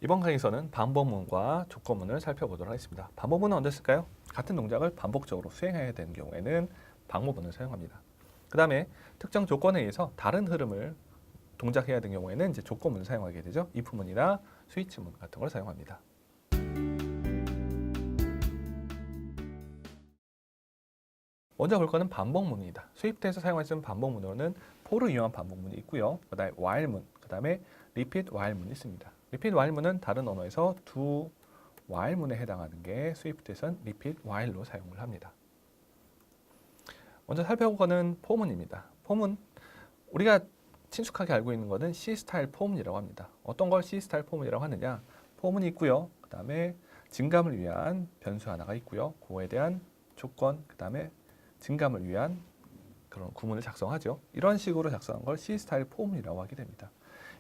이번 강의에서는 반복문과 조건문을 살펴보도록 하겠습니다. 반복문은 언제 쓸까요? 같은 동작을 반복적으로 수행해야 되는 경우에는 반복문을 사용합니다. 그 다음에 특정 조건에 의해서 다른 흐름을 동작해야 되는 경우에는 이제 조건문을 사용하게 되죠. if문이나 스위치문 같은 걸 사용합니다. 먼저 볼 거는 반복문입니다. 스위프트에서 사용할 수 있는 반복문으로는 for를 이용한 반복문이 있고요. 그 다음에 while문, 그 다음에 repeat while문이 있습니다. repeat while문은 다른 언어에서 do while문에 해당하는 게 스위프트에서는 repeat while로 사용을 합니다. 먼저 살펴볼 거는 for문입니다. for문, 우리가 친숙하게 알고 있는 것은 C 스타일 for문이라고 합니다. 어떤 걸 C 스타일 for문이라고 하느냐? for문이 있고요. 그 다음에 증감을 위한 변수 하나가 있고요. 그거에 대한 조건, 그 다음에 증감을 위한 그런 구문을 작성하죠. 이런 식으로 작성한 걸 C 스타일 포문이라고 하게 됩니다.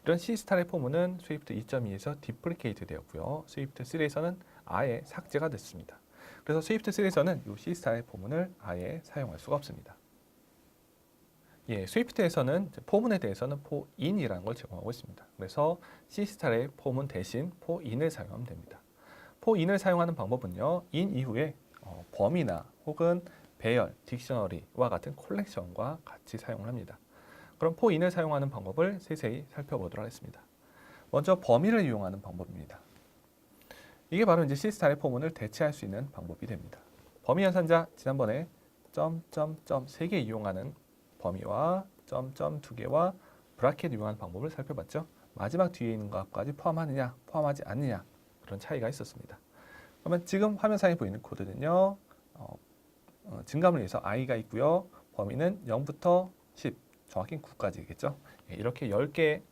이런 C 스타일 포문은 스위프트 2.2에서 디플리케이트 되었고요. 스위프트 3에서는 아예 삭제가 됐습니다. 그래서 스위프트 3에서는 이 C 스타일 포문을 아예 사용할 수가 없습니다. 스위프트에서는 포문에 대해서는 포인이라는 걸 제공하고 있습니다. 그래서 C 스타일의 포문 대신 포인을 사용하면 됩니다. 포인을 사용하는 방법은요. 인 이후에 범위나 혹은 배열, 딕셔너리와 같은 콜렉션과 같이 사용을 합니다. 그럼 포인을 사용하는 방법을 세세히 살펴보도록 하겠습니다. 먼저 범위를 이용하는 방법입니다. 이게 바로 이제 C스타일의 포문을 대체할 수 있는 방법이 됩니다. 범위 연산자, 지난번에 점점점 3개 이용하는 범위와 점점 2개와 브라켓 이용하는 방법을 살펴봤죠. 마지막 뒤에 있는 것까지 포함하느냐, 포함하지 않느냐 그런 차이가 있었습니다. 그러면 지금 화면상에 보이는 코드는요. 증감을 위해서 i가 있고요. 범위는 0부터 10, 정확히 9까지겠죠. 이렇게 10개,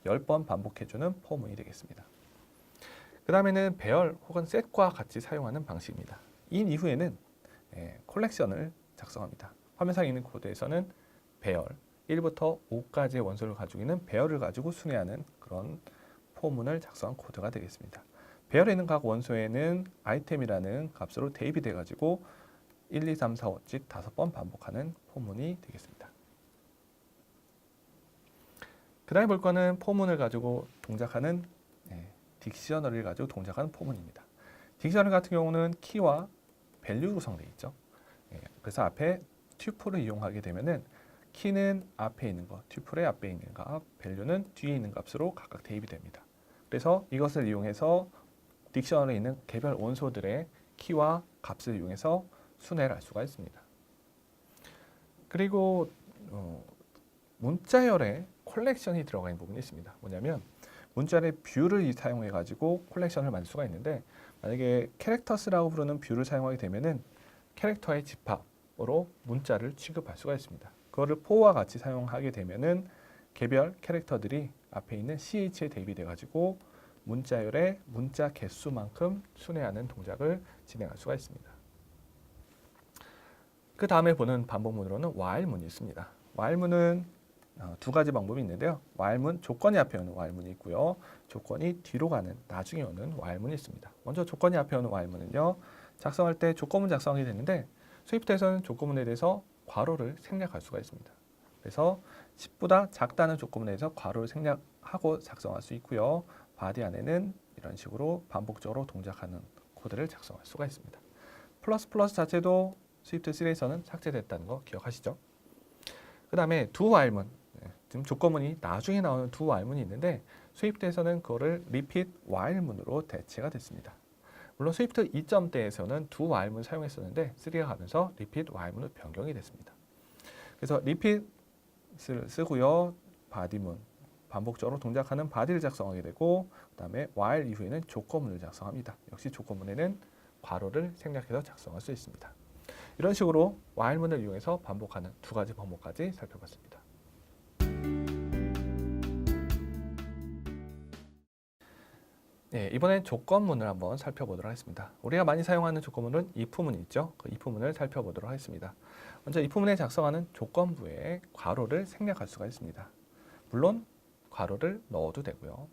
10번 반복해주는 포문이 되겠습니다. 그 다음에는 배열 혹은 셋과 같이 사용하는 방식입니다. 인 이후에는 콜렉션을 작성합니다. 화면상에 있는 코드에서는 배열, 1부터 5까지의 원소를 가지고 있는 배열을 가지고 순회하는 그런 포문을 작성한 코드가 되겠습니다. 배열에 있는 각 원소에는 아이템이라는 값으로 대입이 돼가지고 1, 2, 3, 4, 5씩 5번 반복하는 포문이 되겠습니다. 그 다음에 볼 거는 포문을 가지고 동작하는 딕셔너리를 가지고 동작하는 포문입니다. 딕셔너리 같은 경우는 키와 밸류 구성되어 있죠. 그래서 앞에 튜플을 이용하게 되면은 키는 앞에 있는 것, 튜플의 앞에 있는 값, 밸류는 뒤에 있는 값으로 각각 대입이 됩니다. 그래서 이것을 이용해서 딕셔너리에 있는 개별 원소들의 키와 값을 이용해서 순회를 할 수가 있습니다. 그리고 문자열에 콜렉션이 들어가 있는 부분이 있습니다. 뭐냐면 문자열의 뷰를 사용해 가지고 콜렉션을 만들 수가 있는데 만약에 캐릭터스라고 부르는 뷰를 사용하게 되면은 캐릭터의 집합으로 문자를 취급할 수가 있습니다. 그거를 포와 같이 사용하게 되면은 개별 캐릭터들이 앞에 있는 ch에 대입이 돼 가지고 문자열의 문자 개수만큼 순회하는 동작을 진행할 수가 있습니다. 그 다음에 보는 반복문으로는 while문이 있습니다. while문은 두 가지 방법이 있는데요. while문, 조건이 앞에 오는 while문이 있고요. 조건이 뒤로 가는, 나중에 오는 while문이 있습니다. 먼저 조건이 앞에 오는 while문은요. 작성할 때 조건문 작성하게 되는데 스위프트에서는 조건문에 대해서 괄호를 생략할 수가 있습니다. 그래서 10보다 작다는 조건문에 대해서 괄호를 생략하고 작성할 수 있고요. 바디 안에는 이런 식으로 반복적으로 동작하는 코드를 작성할 수가 있습니다. 플러스 자체도 스위프트 3에서는 삭제됐다는 거 기억하시죠? 그 다음에 do while문, 지금 조건문이 나중에 나오는 do while문이 있는데 스위프트에서는 그거를 repeat while문으로 대체가 됐습니다. 물론 스위프트 2.0대에서는 do while문을 사용했었는데 3가 가면서 repeat while문으로 변경이 됐습니다. 그래서 repeat을 쓰고요. body문, 반복적으로 동작하는 body를 작성하게 되고 그 다음에 while 이후에는 조건문을 작성합니다. 역시 조건문에는 괄호를 생략해서 작성할 수 있습니다. 이런 식으로 while문을 이용해서 반복하는 두 가지 방법까지 살펴봤습니다. 이번엔 조건문을 한번 살펴보도록 하겠습니다. 우리가 많이 사용하는 조건문은 if문이 있죠. 그 if문을 살펴보도록 하겠습니다. 먼저 if문에 작성하는 조건부에 괄호를 생략할 수가 있습니다. 물론 괄호를 넣어도 되고요.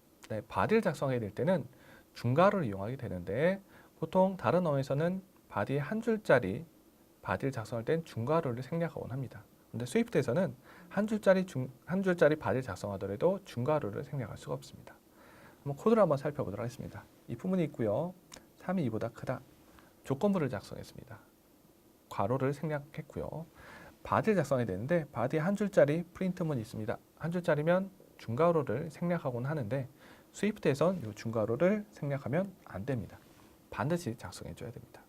body를 작성해야 될 때는 중괄호를 이용하게 되는데 보통 다른 언어에서는 body에 한 줄짜리 바디를 작성할 땐 중괄호를 생략하곤 합니다. 그런데 스위프트에서는 한 줄짜리 바디를 작성하더라도 중괄호를 생략할 수가 없습니다. 한번 코드를 한번 살펴보도록 하겠습니다. if문이 있고요. 3이 2보다 크다. 조건부를 작성했습니다. 괄호를 생략했고요. 바디를 작성해야 되는데 바디에 한 줄짜리 프린트문이 있습니다. 한 줄짜리면 중괄호를 생략하곤 하는데 스위프트에선 이 중괄호를 생략하면 안 됩니다. 반드시 작성해 줘야 됩니다.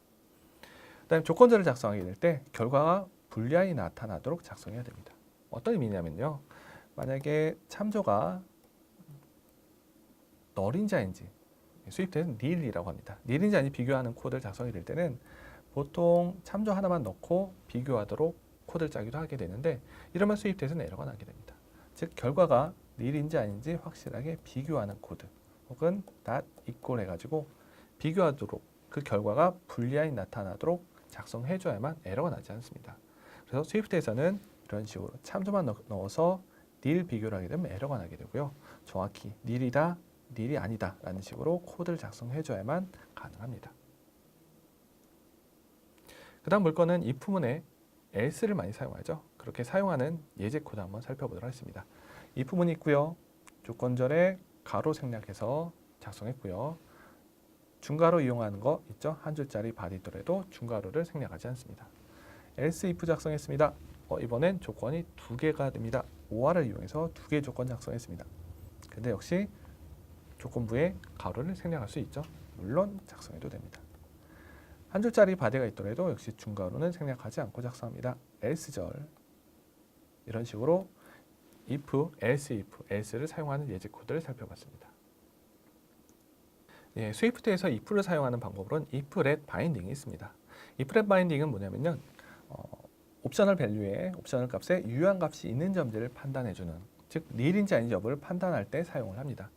그다음에 조건절을 작성하게 될 때 결과가 불리하게 나타나도록 작성해야 됩니다. 어떤 의미냐면요. 만약에 참조가 널인지 아닌지 스위프트에는 nil이라고 합니다. nil인지 아닌지 비교하는 코드를 작성이 될 때는 보통 참조 하나만 넣고 비교하도록 코드를 짜기도 하게 되는데 이러면 스위프트에서는 에러가 나게 됩니다. 즉 결과가 nil인지 아닌지 확실하게 비교하는 코드 혹은 not equal 해가지고 비교하도록 그 결과가 불리하게 나타나도록 작성해줘야만 에러가 나지 않습니다. 그래서 스위프트에서는 이런 식으로 참조만 넣어서 nil 비교를 하게 되면 에러가 나게 되고요. 정확히 nil이다, nil이 아니다 라는 식으로 코드를 작성해줘야만 가능합니다. 그 다음 물건은 if문에 else를 많이 사용하죠. 그렇게 사용하는 예제 코드 한번 살펴보도록 하겠습니다. if문이 있고요. 조건절에 가로 생략해서 작성했고요. 중괄호 이용하는 거 있죠. 한 줄짜리 바디더라도 중괄호를 생략하지 않습니다. else if 작성했습니다. 이번엔 조건이 두 개가 됩니다. or를 이용해서 두 개의 조건 작성했습니다. 근데 역시 조건부에 가로를 생략할 수 있죠. 물론 작성해도 됩니다. 한 줄짜리 바디가 있더라도 역시 중괄호는 생략하지 않고 작성합니다. else절 이런 식으로 if, else if, else를 사용하는 예제 코드를 살펴봤습니다. 예, 스위프트에서 if를 사용하는 방법으로는 if let binding이 있습니다. if let binding은 뭐냐면요. 옵셔널 밸류에 옵셔널 값에 유효한 값이 있는 점들을 판단해주는 즉 nil인지 아닌지 여부를 판단할 때 사용을 합니다.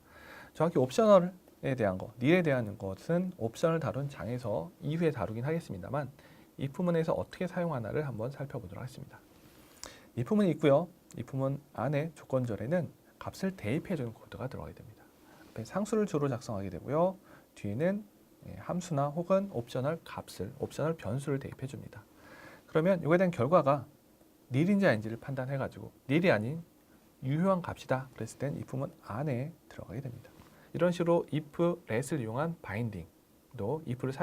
정확히 옵셔널에 대한 것, nil에 대한 것은 옵션을 다룬 장에서 이후에 다루긴 하겠습니다만 if문에서 어떻게 사용하나를 한번 살펴보도록 하겠습니다. if문이 있고요. if문 안에 조건절에는 값을 대입해주는 코드가 들어가게 됩니다. 앞에 상수를 주로 작성하게 되고요. 뒤에는 함수나 혹은 옵셔널 값을, 옵셔널 변수를 대입해 줍니다. 그러면 이거에 대한 결과가 nil인지 아닌지를 판단해가지고 nil이 아닌 유효한 값이다 그랬을 땐 if문 안에 들어가게 됩니다. 이런 식으로 if, let을 이용한 바인딩도 if를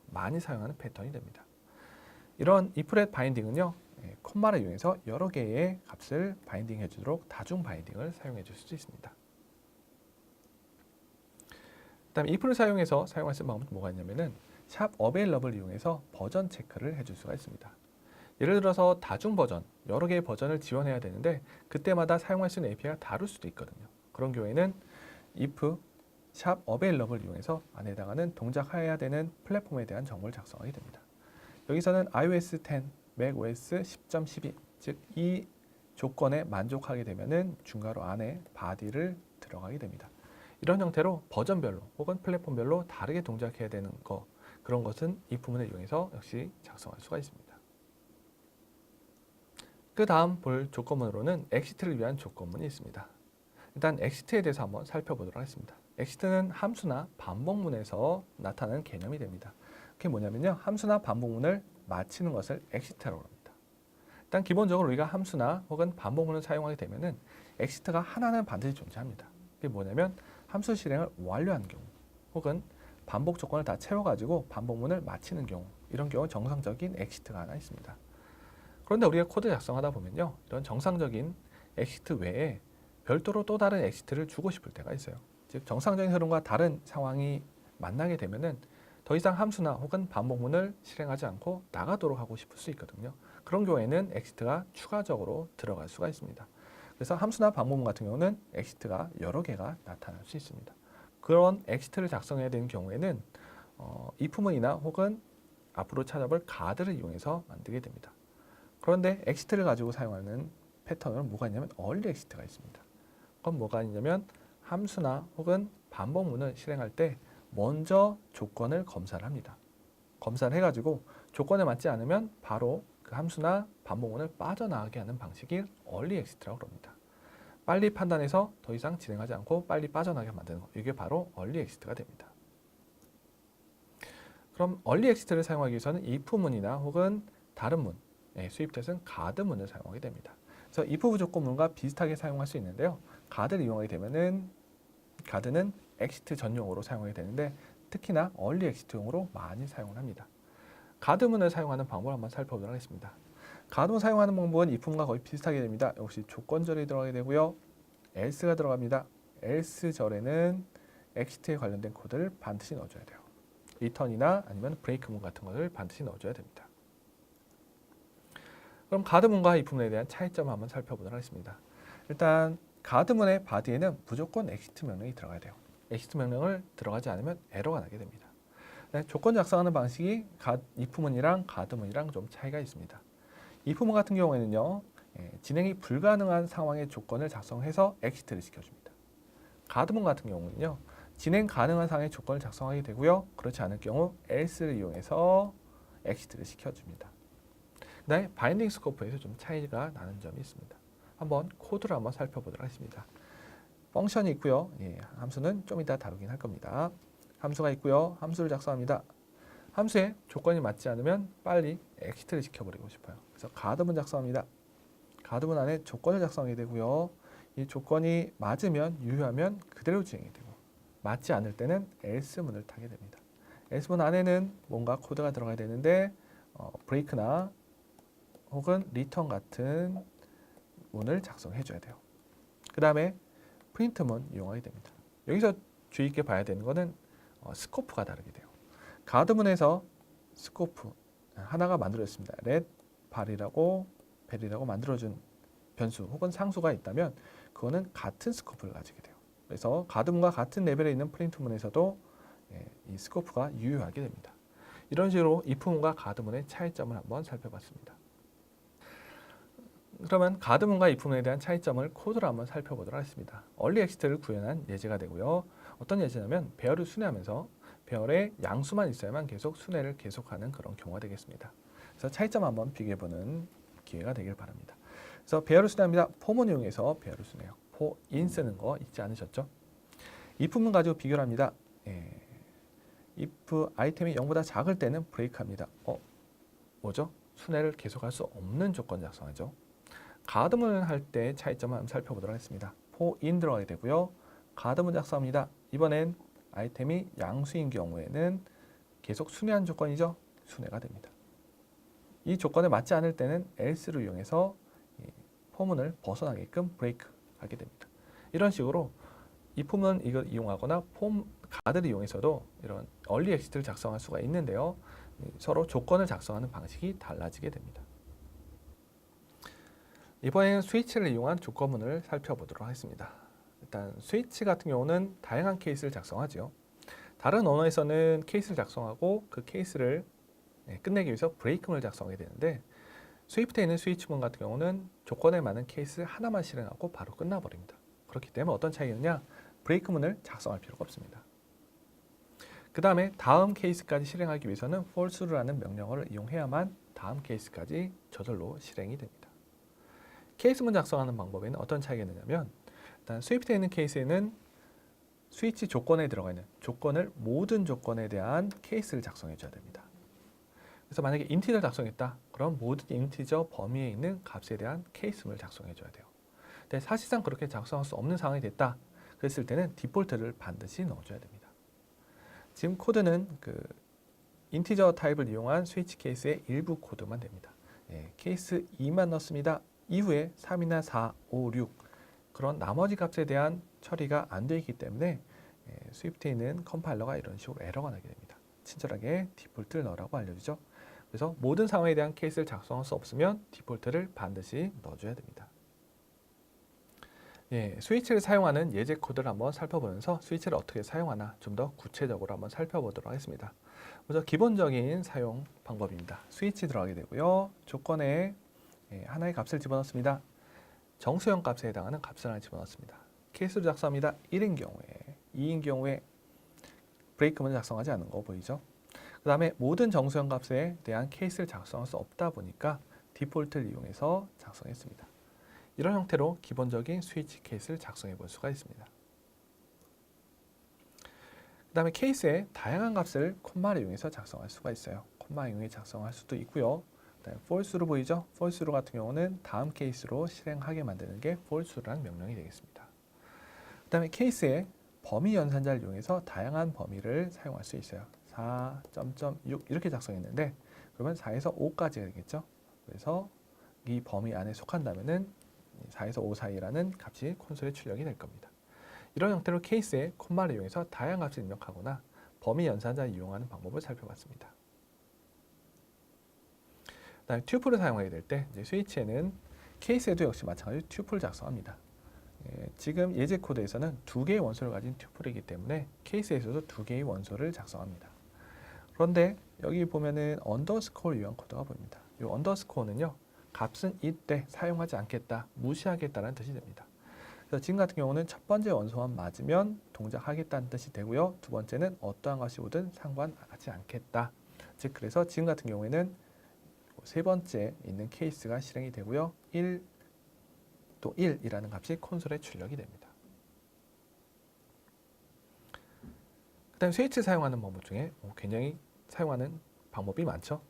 많이 사용하는 패턴이 됩니다. 이런 if, let 바인딩은요. 콤마를 이용해서 여러 개의 값을 바인딩 해주도록 다중 바인딩을 사용해 줄 수 있습니다. 그 다음에 if를 사용해서 사용할 수 있는 방법은 뭐가 있냐면은 샵 available 이용해서 버전 체크를 해줄 수가 있습니다. 예를 들어서 다중 버전, 여러 개의 버전을 지원해야 되는데 그때마다 사용할 수 있는 API가 다를 수도 있거든요. 그런 경우에는 if 샵 available 이용해서 안에다가는 동작해야 되는 플랫폼에 대한 정보를 작성하게 됩니다. 여기서는 iOS 10, macOS 10.12, 즉 이 조건에 만족하게 되면은 중괄호 안에 body를 들어가게 됩니다. 이런 형태로 버전별로 혹은 플랫폼별로 다르게 동작해야 되는 거 그런 것은 if문을 이용해서 역시 작성할 수가 있습니다. 그 다음 볼 조건문으로는 exit를 위한 조건문이 있습니다. 일단 exit에 대해서 한번 살펴보도록 하겠습니다. exit는 함수나 반복문에서 나타나는 개념이 됩니다. 그게 뭐냐면요. 함수나 반복문을 마치는 것을 exit라고 합니다. 일단 기본적으로 우리가 함수나 혹은 반복문을 사용하게 되면은 exit가 하나는 반드시 존재합니다. 그게 뭐냐면 함수 실행을 완료한 경우 혹은 반복 조건을 다 채워가지고 반복문을 마치는 경우 이런 경우 정상적인 exit가 하나 있습니다. 그런데 우리가 코드 작성하다 보면요. 이런 정상적인 exit 외에 별도로 또 다른 exit를 주고 싶을 때가 있어요. 즉 정상적인 흐름과 다른 상황이 만나게 되면은 더 이상 함수나 혹은 반복문을 실행하지 않고 나가도록 하고 싶을 수 있거든요. 그런 경우에는 exit가 추가적으로 들어갈 수가 있습니다. 그래서 함수나 반복문 같은 경우는 exit가 여러 개가 나타날 수 있습니다. 그런 exit를 작성해야 되는 경우에는 if문이나 혹은 앞으로 찾아볼 가드를 이용해서 만들게 됩니다. 그런데 exit를 가지고 사용하는 패턴은 뭐가 있냐면 early exit가 있습니다. 그건 뭐가 있냐면 함수나 혹은 반복문을 실행할 때 먼저 조건을 검사를 합니다. 검사를 해가지고 조건에 맞지 않으면 바로 그 함수나 반복문을 빠져나가게 하는 방식이 early exit라고 합니다. 빨리 판단해서 더 이상 진행하지 않고 빨리 빠져나가게 만드는 것. 이게 바로 early exit가 됩니다. 그럼 early exit를 사용하기 위해서는 if문이나 혹은 다른 문, 스위프트에서는 가드문을 사용하게 됩니다. 그래서 if 조건문과 비슷하게 사용할 수 있는데요. 가드를 이용하게 되면은 가드는 엑시트 전용으로 사용하게 되는데 특히나 얼리 엑시트용으로 많이 사용을 합니다. 가드문을 사용하는 방법을 한번 살펴보도록 하겠습니다. 가드문 사용하는 방법은 if문과 거의 비슷하게 됩니다. 역시 조건절이 들어가게 되고요. else가 들어갑니다. else 절에는 엑시트에 관련된 코드를 반드시 넣어줘야 돼요. return이나 아니면 break문 같은 것을 반드시 넣어줘야 됩니다. 그럼 가드문과 if문에 대한 차이점을 한번 살펴보도록 하겠습니다. 일단 가드문의 바디에는 무조건 exit 명령이 들어가야 돼요. exit 명령을 들어가지 않으면 에러가 나게 됩니다. 네, 조건 작성하는 방식이 if문이랑 가드문이랑 좀 차이가 있습니다. if문 같은 경우에는요, 진행이 불가능한 상황의 조건을 작성해서 exit를 시켜줍니다. 가드문 같은 경우는요, 진행 가능한 상황의 조건을 작성하게 되고요, 그렇지 않을 경우 else를 이용해서 exit를 시켜줍니다. 그다음에 바인딩 스코프에서 좀 차이가 나는 점이 있습니다. 한번 코드를 한번 살펴보도록 하겠습니다. 펑션이 있고요. 함수는 좀 이따 다루긴 할 겁니다. 함수가 있고요. 함수를 작성합니다. 함수에 조건이 맞지 않으면 빨리 엑시트를 시켜버리고 싶어요. 그래서 가드문 작성합니다. 가드문 안에 조건을 작성하게 되고요. 이 조건이 맞으면 유효하면 그대로 진행이 되고 맞지 않을 때는 else문을 타게 됩니다. else문 안에는 뭔가 코드가 들어가야 되는데 break나 혹은 return 같은 문을 작성해 줘야 돼요. 그 다음에 프린트문 이용하게 됩니다. 여기서 주의 있게 봐야 되는 것은 스코프가 다르게 돼요. 가드문에서 스코프 하나가 만들어졌습니다. let 발이라고 벨이라고 만들어준 변수 혹은 상수가 있다면 그거는 같은 스코프를 가지게 돼요. 그래서 가드문과 같은 레벨에 있는 프린트문에서도 이 스코프가 유효하게 됩니다. 이런 식으로 if문과 가드문의 차이점을 한번 살펴봤습니다. 그러면 가드문과 if문에 대한 차이점을 코드로 한번 살펴보도록 하겠습니다. 얼리 엑시트를 구현한 예제가 되고요. 어떤 예제냐면 배열을 순회하면서 배열에 양수만 있어야만 계속 순회를 계속하는 그런 경우가 되겠습니다. 그래서 차이점 한번 비교해보는 기회가 되길 바랍니다. 그래서 배열을 순회합니다. for문 이용해서 배열을 순회해요. for in 쓰는 거 잊지 않으셨죠? if문 가지고 비교를 합니다. if 아이템이 0보다 작을 때는 브레이크합니다. 뭐죠? 순회를 계속할 수 없는 조건 작성하죠. 가드문을 할 때 차이점을 한번 살펴보도록 하겠습니다. for in 들어가게 되고요. 가드문 작성합니다. 이번엔 아이템이 양수인 경우에는 계속 순회한 조건이죠. 순회가 됩니다. 이 조건에 맞지 않을 때는 else를 이용해서 포문을 벗어나게끔 브레이크 하게 됩니다. 이런 식으로 이 포문 이걸 이용하거나 가드를 이용해서도 이런 얼리 엑시트를 작성할 수가 있는데요. 서로 조건을 작성하는 방식이 달라지게 됩니다. 이번에는 스위치를 이용한 조건문을 살펴보도록 하겠습니다. 일단 스위치 같은 경우는 다양한 케이스를 작성하죠. 다른 언어에서는 케이스를 작성하고 그 케이스를 끝내기 위해서 브레이크문을 작성하게 되는데 스위프트에 있는 스위치문 같은 경우는 조건에 맞는 케이스 하나만 실행하고 바로 끝나버립니다. 그렇기 때문에 어떤 차이가 있느냐? 브레이크문을 작성할 필요가 없습니다. 그 다음에 다음 케이스까지 실행하기 위해서는 false라는 명령어를 이용해야만 다음 케이스까지 저절로 실행이 됩니다. 케이스문 작성하는 방법에는 어떤 차이가 있느냐면 일단 스위프트에 있는 케이스에는 스위치 조건에 들어가 있는 조건을 모든 조건에 대한 케이스를 작성해 줘야 됩니다. 그래서 만약에 인티저를 작성했다. 그럼 모든 인티저 범위에 있는 값에 대한 케이스문을 작성해 줘야 돼요. 근데 사실상 그렇게 작성할 수 없는 상황이 됐다. 그랬을 때는 디폴트를 반드시 넣어줘야 됩니다. 지금 코드는 인티저 타입을 이용한 스위치 케이스의 일부 코드만 됩니다. 케이스 2만 넣습니다. 이후에 3이나 4, 5, 6 그런 나머지 값에 대한 처리가 안 되어 있기 때문에 스위프트에 있는 컴파일러가 이런 식으로 에러가 나게 됩니다. 친절하게 디폴트를 넣으라고 알려주죠. 그래서 모든 상황에 대한 케이스를 작성할 수 없으면 디폴트를 반드시 넣어줘야 됩니다. 스위치를 사용하는 예제 코드를 한번 살펴보면서 스위치를 어떻게 사용하나 좀 더 구체적으로 한번 살펴보도록 하겠습니다. 먼저 기본적인 사용 방법입니다. 스위치 들어가게 되고요. 조건에 하나의 값을 집어넣습니다. 정수형 값에 해당하는 값을 하나 집어넣습니다. 케이스를 작성합니다. 1인 경우에, 2인 경우에 브레이크문을 작성하지 않는 거 보이죠? 그 다음에 모든 정수형 값에 대한 케이스를 작성할 수 없다 보니까 디폴트를 이용해서 작성했습니다. 이런 형태로 기본적인 스위치 케이스를 작성해 볼 수가 있습니다. 그 다음에 케이스에 다양한 값을 콤마를 이용해서 작성할 수가 있어요. 콤마 이용해 작성할 수도 있고요. 그다음에 false로 보이죠? false로 같은 경우는 다음 케이스로 실행하게 만드는 게 false라는 명령이 되겠습니다. 그 다음에 케이스에 범위 연산자를 이용해서 다양한 범위를 사용할 수 있어요. 4.6 이렇게 작성했는데 그러면 4에서 5까지가 되겠죠. 그래서 이 범위 안에 속한다면은 4에서 5 사이라는 값이 콘솔에 출력이 될 겁니다. 이런 형태로 케이스의 콤마를 이용해서 다양한 값을 입력하거나 범위 연산자를 이용하는 방법을 살펴봤습니다. 그다음에 튜플을 사용하게 될 때 스위치에는 케이스에도 역시 마찬가지로 튜플을 작성합니다. 지금 예제 코드에서는 두 개의 원소를 가진 튜플이기 때문에 케이스에서도 두 개의 원소를 작성합니다. 그런데 여기 보면은 언더스코어를 이용한 코드가 보입니다. 이 언더스코어는요, 값은 이때 사용하지 않겠다, 무시하겠다는 뜻이 됩니다. 그래서 지금 같은 경우는 첫 번째 원소만 맞으면 동작하겠다는 뜻이 되고요. 두 번째는 어떠한 것이 오든 상관하지 않겠다. 즉 그래서 지금 같은 경우에는 세 번째 있는 케이스가 실행이 되고요. 1, 또 1이라는 값이 콘솔에 출력이 됩니다. 그 다음 스위치 사용하는 방법 중에 굉장히 사용하는 방법이 많죠.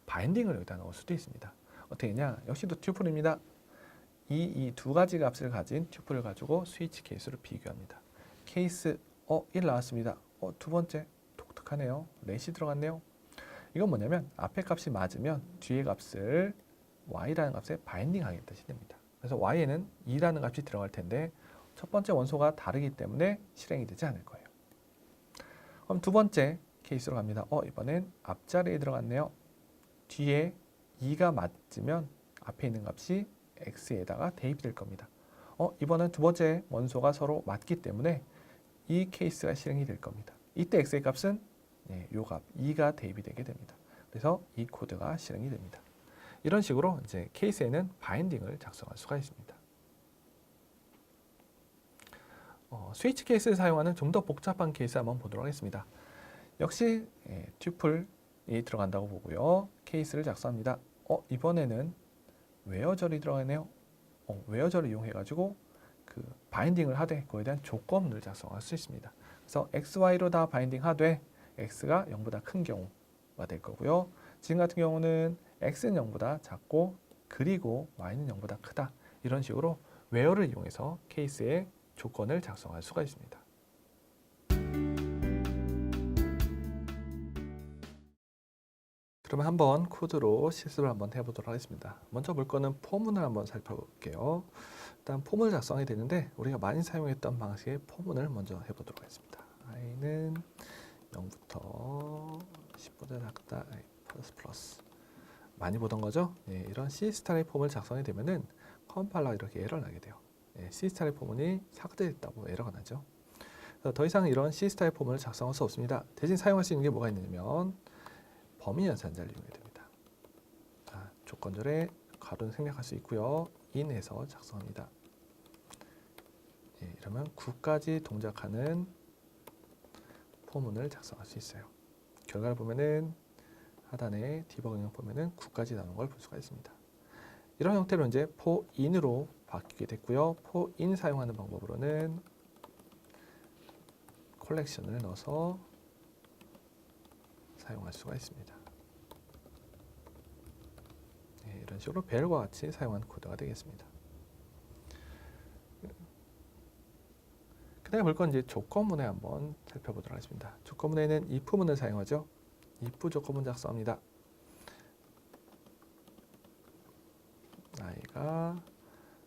바인딩을 여기다 넣을 수도 있습니다. 어떻게 했냐? 역시도 튜플입니다. 이 두 가지 값을 가진 튜플을 가지고 스위치 케이스를 비교합니다. 케이스 1 나왔습니다. 두 번째 독특하네요. 렛이 들어갔네요. 이건 뭐냐면 앞에 값이 맞으면 뒤에 값을 y라는 값에 바인딩하겠다는 뜻이 됩니다. 그래서 y에는 2라는 값이 들어갈 텐데 첫 번째 원소가 다르기 때문에 실행이 되지 않을 거예요. 그럼 두 번째 케이스로 갑니다. 이번엔 앞자리에 들어갔네요. 뒤에 2가 맞으면 앞에 있는 값이 x에다가 대입이 될 겁니다. 이번엔 두 번째 원소가 서로 맞기 때문에 이 케이스가 실행이 될 겁니다. 이때 x의 값은 요 값 2가 대입이 되게 됩니다. 그래서 이 코드가 실행이 됩니다. 이런 식으로 이제 케이스에는 바인딩을 작성할 수가 있습니다. 스위치 케이스를 사용하는 좀 더 복잡한 케이스 한번 보도록 하겠습니다. 역시 튜플이 들어간다고 보고요. 케이스를 작성합니다. 이번에는 웨어절이 들어가네요. 웨어절을 이용해가지고 그 바인딩을 하되 그에 대한 조건을 작성할 수 있습니다. 그래서 x, y로 다 바인딩하되 x가 0보다 큰 경우가 될 거고요. 지금 같은 경우는 x는 0보다 작고 그리고 y는 0보다 크다. 이런 식으로 웨어를 이용해서 케이스의 조건을 작성할 수가 있습니다. 그러면 한번 코드로 실습을 한번 해보도록 하겠습니다. 먼저 볼 거는 포문을 한번 살펴볼게요. 일단 포문을 작성하게 되는데 우리가 많이 사용했던 방식의 포문을 먼저 해보도록 하겠습니다. i는 0부터 10보다 작다, 플러스 많이 보던 거죠. 이런 C*의 포문을 작성하게 되면은 컴파일러가 이렇게 에러를 나게 돼요. C*의 포문이 삭제됐다고 에러가 나죠. 더 이상 이런 C*의 포문을 작성할 수 없습니다. 대신 사용할 수 있는 게 뭐가 있냐면 범위 연산자를 이용해야 됩니다. 조건절에 가로는 생략할 수 있고요. in해서 작성합니다. 이러면 9까지 동작하는 포문을 작성할 수 있어요. 결과를 보면은 하단에 디버깅을 보면은 9까지 나오는 걸 볼 수가 있습니다. 이런 형태로 이제 포인으로 바뀌게 됐고요. 포인 사용하는 방법으로는 컬렉션을 넣어서 사용할 수가 있습니다. 이런 식으로 벨과 같이 사용하는 코드가 되겠습니다. 그 다음에 볼 건 이제 조건문에 한번 살펴보도록 하겠습니다. 조건문에는 if문을 사용하죠. if 조건문 작성합니다. i가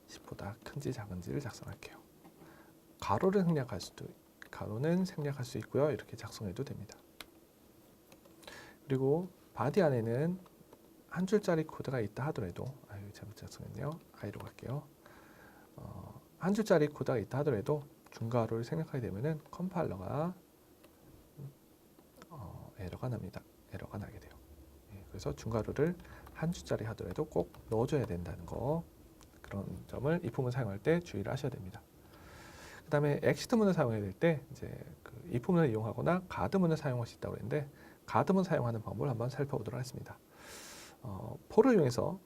10보다 큰지 작은지를 작성할게요. 가로는 생략할 수 있고요. 이렇게 작성해도 됩니다. 그리고 바디 안에는 한 줄짜리 코드가 있다 하더라도 잘못 작성했네요. i로 갈게요. 한 줄짜리 코드가 있다 하더라도 중괄호를 생략하게 되면은 컴파일러가 에러가 납니다. 에러가 나게 돼요. 그래서 중괄호를 한 줄짜리 하더라도 꼭 넣어줘야 된다는 거, 그런 점을 if문을 사용할 때 주의를 하셔야 됩니다. 그 다음에 exit문을 사용해야 될 때 이제 그 if문을 이용하거나 가드문을 사용할 수 있다고 했는데 가드문 사용하는 방법을 한번 살펴보도록 하겠습니다. for를 이용해서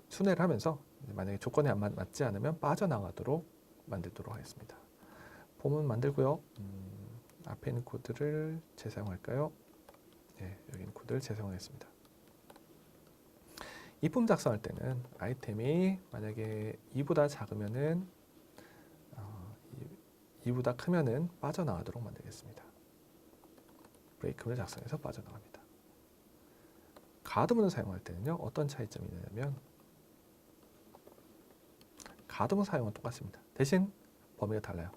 순회를 하면서 만약에 조건에 안 맞지 않으면 빠져나가도록 만들도록 하겠습니다. 폼은 만들고요. 앞에 있는 코드를 재사용할까요? 여기 있는 코드를 재사용하겠습니다. if문 작성할 때는 아이템이 만약에 2보다 작으면은 2보다 크면은 빠져나가도록 만들겠습니다. 브레이크문을 작성해서 빠져나갑니다. 가드문을 사용할 때는요, 어떤 차이점이 있냐면 가드문 사용은 똑같습니다. 대신 범위가 달라요.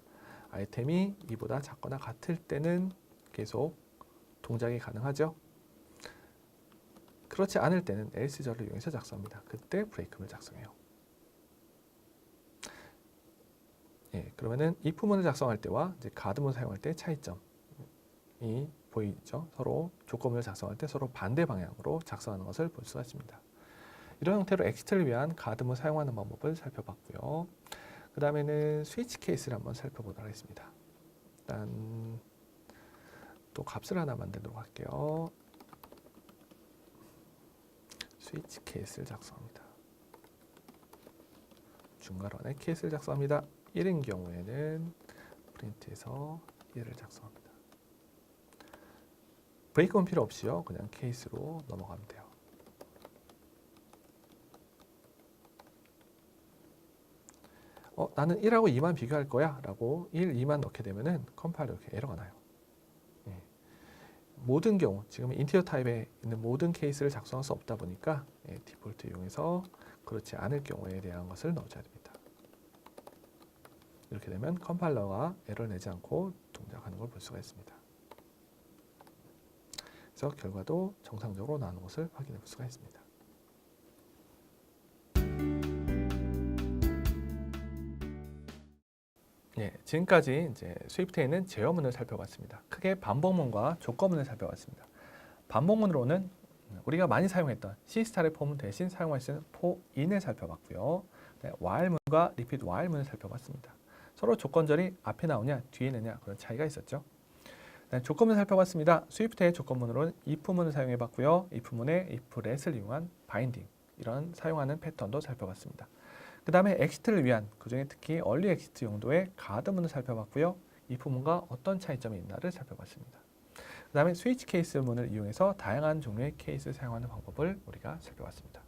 아이템이 2보다 작거나 같을 때는 계속 동작이 가능하죠. 그렇지 않을 때는 else절을 이용해서 작성합니다. 그때 브레이크문을 작성해요. 예, 그러면은 if문을 작성할 때와 이제 가드문을 사용할 때 차이점이 보이죠. 서로 조건문을 작성할 때 서로 반대 방향으로 작성하는 것을 볼 수가 있습니다. 이런 형태로 엑시트를 위한 가드문 사용하는 방법을 살펴봤고요. 그 다음에는 스위치 케이스를 한번 살펴보도록 하겠습니다. 일단 또 값을 하나 만들도록 할게요. 스위치 케이스를 작성합니다. 중괄호에 케이스를 작성합니다. 1인 경우에는 프린트해서 1을 작성합니다. 브레이크는 필요 없이요. 그냥 케이스로 넘어가면 돼요. 나는 1하고 2만 비교할 거야 라고 1, 2만 넣게 되면은 컴파일러 이렇게 에러가 나요. 예. 모든 경우, 지금 인티저 타입에 있는 모든 케이스를 작성할 수 없다 보니까 디폴트 이용해서 그렇지 않을 경우에 대한 것을 넣어줘야 됩니다. 이렇게 되면 컴파일러가 에러를 내지 않고 동작하는 걸 볼 수가 있습니다. 그래서 결과도 정상적으로 나오는 것을 확인해 볼 수가 있습니다. 예, 지금까지 이제 스위프트에 있는 제어문을 살펴봤습니다. 크게 반복문과 조건문을 살펴봤습니다. 반복문으로는 우리가 많이 사용했던 C스타일의 포문 대신 사용할 수 있는 포인을 살펴봤고요. 네, while문과 repeat while문을 살펴봤습니다. 서로 조건절이 앞에 나오냐 뒤에 있느냐 그런 차이가 있었죠. 네, 조건문 살펴봤습니다. 스위프트의 조건문으로는 if문을 사용해봤고요. if문에 iflet을 이용한 바인딩 이런 사용하는 패턴도 살펴봤습니다. 그 다음에 엑시트를 위한 그중에 특히 얼리 엑시트 용도의 가드문을 살펴봤고요. if문과 어떤 차이점이 있나를 살펴봤습니다. 그 다음에 스위치 케이스 문을 이용해서 다양한 종류의 케이스를 사용하는 방법을 우리가 살펴봤습니다.